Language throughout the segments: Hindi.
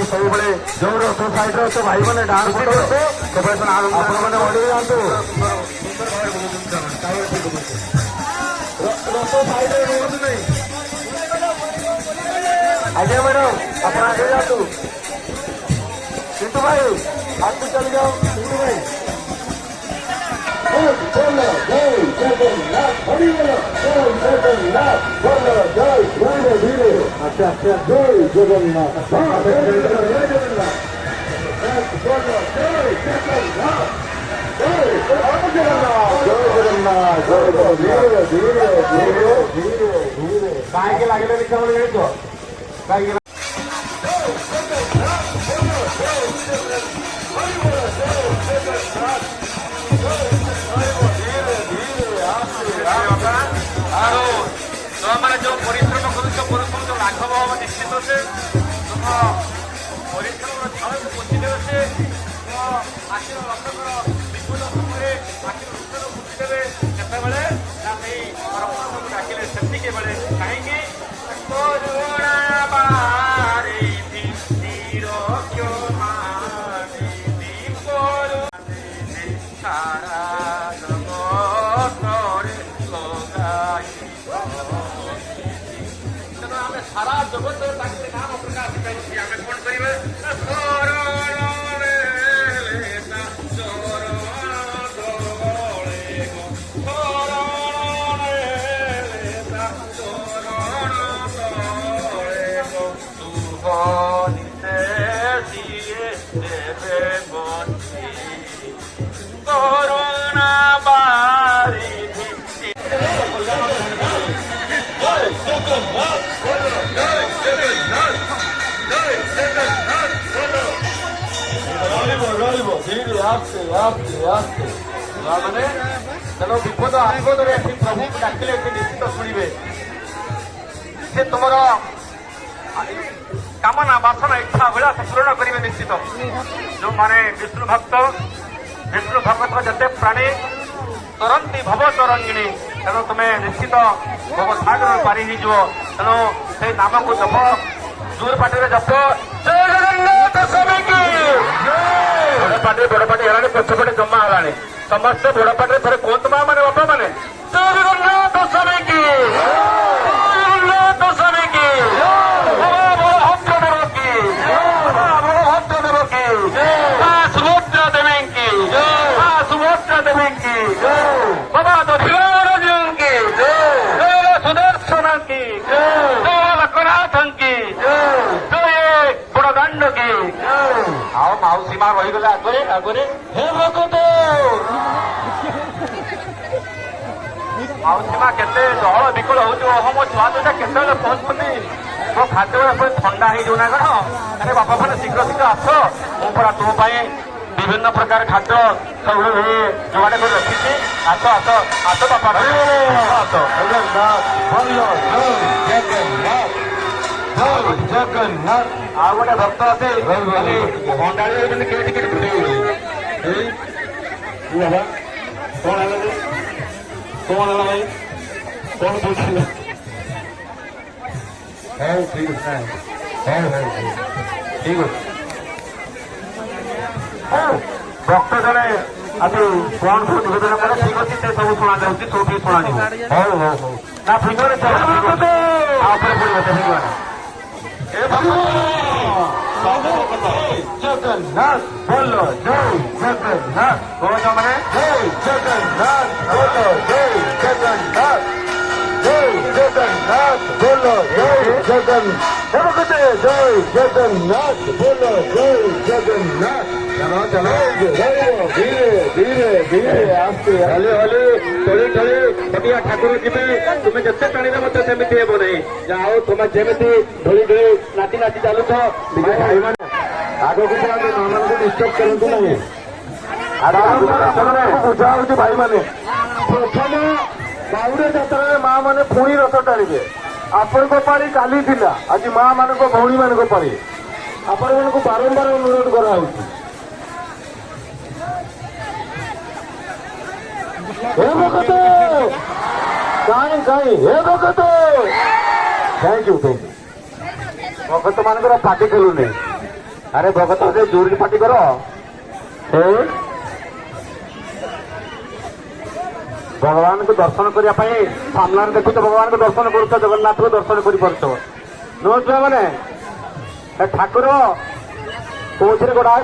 ସବୁବେଳେ ଯୋଉ ରଥ ସାଇଡ୍ ରେ ଭାଇ ମାନେ ଡାହାଣ ପଟ ଆପଣ ମାନେ ଅଡେଇ ଯାଆନ୍ତୁ। ରଥ ସାଇଡ୍ ରେ ରୁହନ୍ତୁ ନାହିଁ। ଆଜ୍ଞା ମ୍ୟାଡାମ ଆପଣ ଆଗେଇ ଯାଆନ୍ତୁ। କିନ୍ତୁ ଭାଇ ଆଗକୁ ଚାଲି ଯାओ। କିନ୍ତୁ ଭାଇ ଜୟ ଜଗନ୍ନାଥ ହରିବୋଲ ଜୟ ଜଗନ୍ନାଥ ବୋଲ ଜୟ ଧୀରେ ଧୀରେ ଆଚ୍ଛା ଆଚ୍ଛା ଜୟ ଜଗନ୍ନାଥ ଜୟ ଜଗନ୍ନାଥ ବୋଲ ଜୟ ଜଗନ୍ନାଥ ଜୟ ଜଗନ୍ନାଥ ଧୀରେ ଧୀରେ ଧୀରେ ଧୀରେ ଧୀରେ କାହିଁକି ଲାଗିଲେ ଦେଖିବା ଜାଣିଛ କାହିଁକି तुम्हें जो परिश्रम कर लाघव हम निश्चित से तुम परिश्रम फल को पोषिदेवे से तुम आखिर रक्षक विपद समय आखिर वृक्षर बुझीदेवे केतबे परमात्मा को डाकिले से कहीं करुणा बारे सारा सारा जगत नाम प्रकाश करें कौन करेंगे करुणा बारी मैंने चलो विपद आपदे प्रभु को डाकिले निश्चित शुणे से तुम कामना बासना इच्छा अभिलाष पूरण करेंगे निश्चित जो माने विष्णु भक्त जते प्राणी तरंती भव तरंगिणी तेणु तुम्हें निश्चित भव सागर पारी तेणु से नाम को जप दूर पाटे जप जय जगन्नाथ स्वामी की बड़ पाटे है पछपटे जमा है समस्त बड़ पाटे थे कहतु माँ मैंने बापा मैंने जय जगन्नाथ स्वामी की जगन्नाथ स्वामी की भक्त देव की भक्त देव की सुभद्रा देवी की सुभद्रा देवी की बाबा दधिराज की सुदर्शन की लखनाथन की बड़दाण्ड की आओ माउसी माँ रहीगले आगे आगे हे भगत माउसी माँ केते जल विकल हो मो छुआ दुटा केत पहुंचुंट मो खाद्य थंडा हो ना कौन अरे बापा मैंने शीघ्र शीघ्र आस मुझा तुम विभिन्न प्रकार खाद्य सब जोगाड़ कर रखी आस आस आस बापा आस जगन्नाथ आ गोटे भक्त आसे अंडाड़ी कौन है कौन है भाई कौन पूछिए ठीक है ठीक है भक्त जड़े आज कौन सब निवेदन कले ठीक अच्छे से सब शुणा जाऊँगी सब भी शुणा ना फिगर जगन्नाथ बोलो जय जगन्नाथ बोलो मैंने जय जगन्नाथ बोलो जय जगन्नाथ जय जगन्नाथ बोलो जय जगन्नाथ जय जगन्नाथ बोलो जय जगन्नाथ चलो चलो धीरे धीरे धीरे आस्ते हले हले टोली टोली बटिया ठाकुर जी तुम्हें जिते टाणी मत सेमती हे नहीं जाओ तुम्हें जमी ढोली ढोली नाची नाची चलु भाई मैंने आग को माँ मान को डिस्टर्ब करूँ नहीं बुझा भाई मैंने प्रथम बाउड़े जात्रा माँ मैंने पुणी रथ टाणिबे आपण पारी काली थिला आज माँ मान भौणी मान पारी आपण मानक बारंबार अनुरोध कराई हे भगत काई काई हे भगत थैंक यू भगत मान पार्टी करूनी अरे भगत जोर पार्टी कर भगवान को दर्शन करने सामने देखु भगवान को दर्शन कर जगन्नाथ को दर्शन कर नो छुआ मैंने ठाकुर कौन गढ़ा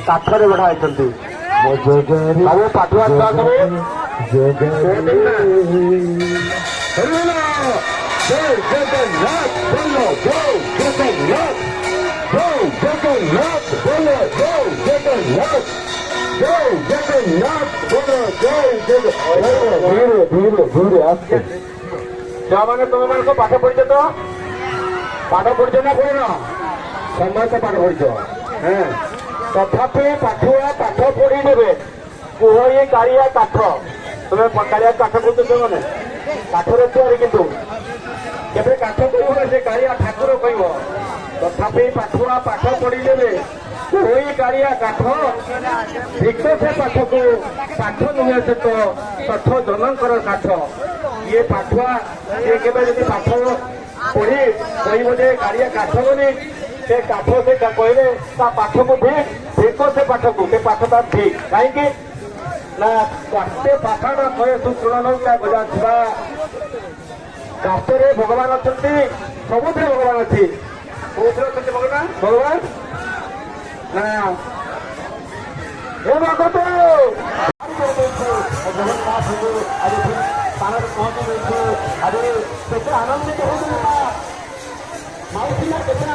काठरे गढ़ा सब पाठुआ छुआ छुआने तुम मान को पाठ पढ़ी तो पाठ पढ़ी ना पढ़ समस्त पाठ पढ़ तथापि पाठुआ पाठ पढ़ी देवे कुह ये कारिया काठ तुम्हें कारिया काठ कहते मैंने काठर तैयारी किंतु केवे काठ कह से कारिया ठाकुर कह तथापि पाठुआ पाठ पढ़ी देवे कोई कारिया काठ भिक्ष से पाठ को पाठ नुहे से तो सठ जनकर काठ ये पाठुआ ये केवे यदि पाठ पढ़ी कह जे कारिया काठ बोली से काठ से कहले पाठ को भिक से पाठ को पाठटा ठीक कहीं ना स्वास्थ्य पाठा कहे सुतृण गजा छुआ काष्ठे भगवान अच्छा सबुथ भगवान अच्छी कौन भगवान भगवान ना हे भगत जगन्नाथ आज स्थान पहुंची आज केते आनंदित होता माउसी केते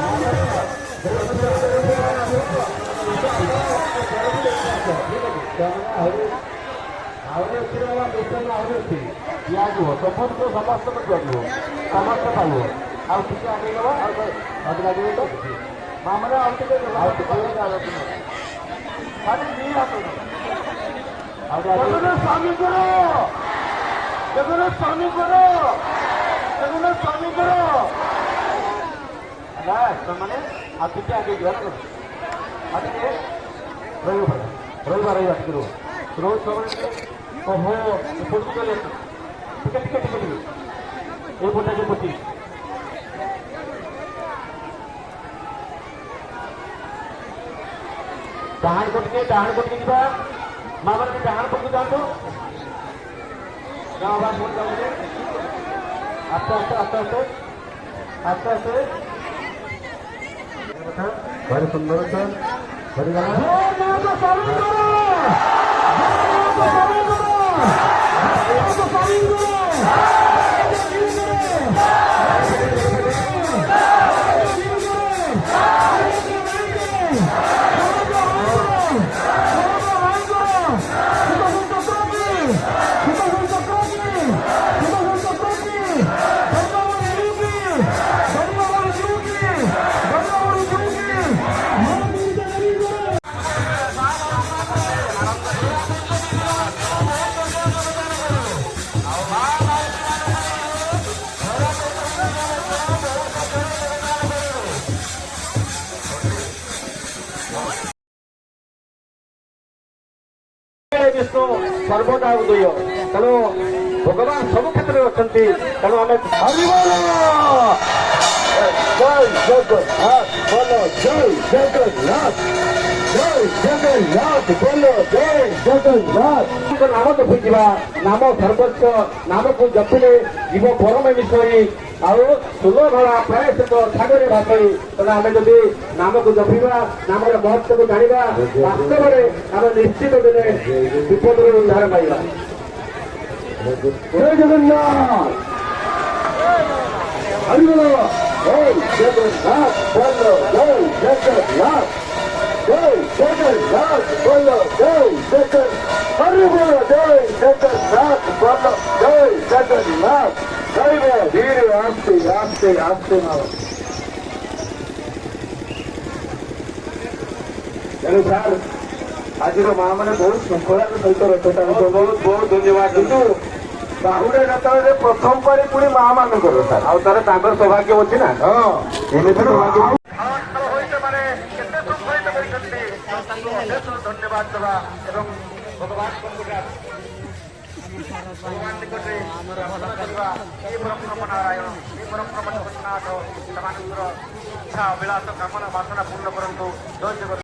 दिज्व समस्त समस्त दिज्व समस्त पाइब आगे लगे तो माँ मैंने स्वामी करो जगन्नाथ स्वामी करो जगन्नाथ स्वामी करो मैंने आगे आगे रविवार रविवार रोज सब ओहो चले टिके टिके टिके टिके ये बोलने के प्रति डाहाण पटके जा माँ मैंने डाहाण पटके जातु गाँव आवाज बोल जाओगे आस्ते आस्ते आस्ते आस्ते आस्ते आस्ते भारी सुंदर विष्णु सर्वदा उदय तेणु भगवान सब क्षेत्र में अच्छा तेणु आम जय जगन्नाथ बोलो जय जगन्नाथ जय जगन्नाथ बोलो जय जगन्नाथ नाम जपिवा नाम सर्वस्व नाम को जपिले जीव परम विषय आउ सुलभला प्राय सागर भाषी तेना आम जदि नाम को जपिवा नाम महत्व को जाना वास्तव में आम निश्चित दिने विपद उद्धार पाइबा जय जगन्नाथ हरि बोलो जय जगन्नाथ बोलो जय जगन्नाथ जय जगन्नाथ बोलो जय जगन्नाथ हरि बोलो जय जगन्नाथ बोलो जय जगन्नाथ धीरे धीरे आस्ते आस्ते आस्ते मारो तेणु सार आज माँ मैंने बहुत श्रृंखला सहित रथटा बहुत बहुत धन्यवाद किंतु बाहुड़ा जात्रा प्रथम पारी पुणी माँ मान सर आर सौभाग्य अच्छी ना धन्यवाद देवा ଭଗବାନଙ୍କ ନିକଟରେ ଭଗବାନ ନିକଟରେ ପ୍ରାର୍ଥନା କରିବା ହେ ପରବ୍ରହ୍ମ ନାରାୟଣ ହେ ପରବ୍ରହ୍ମ ଜଗନ୍ନାଥ ସେମାନଙ୍କର ଇଚ୍ଛା ଅଭିଳାଷ କାମନା ବାସନା ପୂର୍ଣ୍ଣ କରନ୍ତୁ। ଜୟ ଜଗନ୍ନାଥ।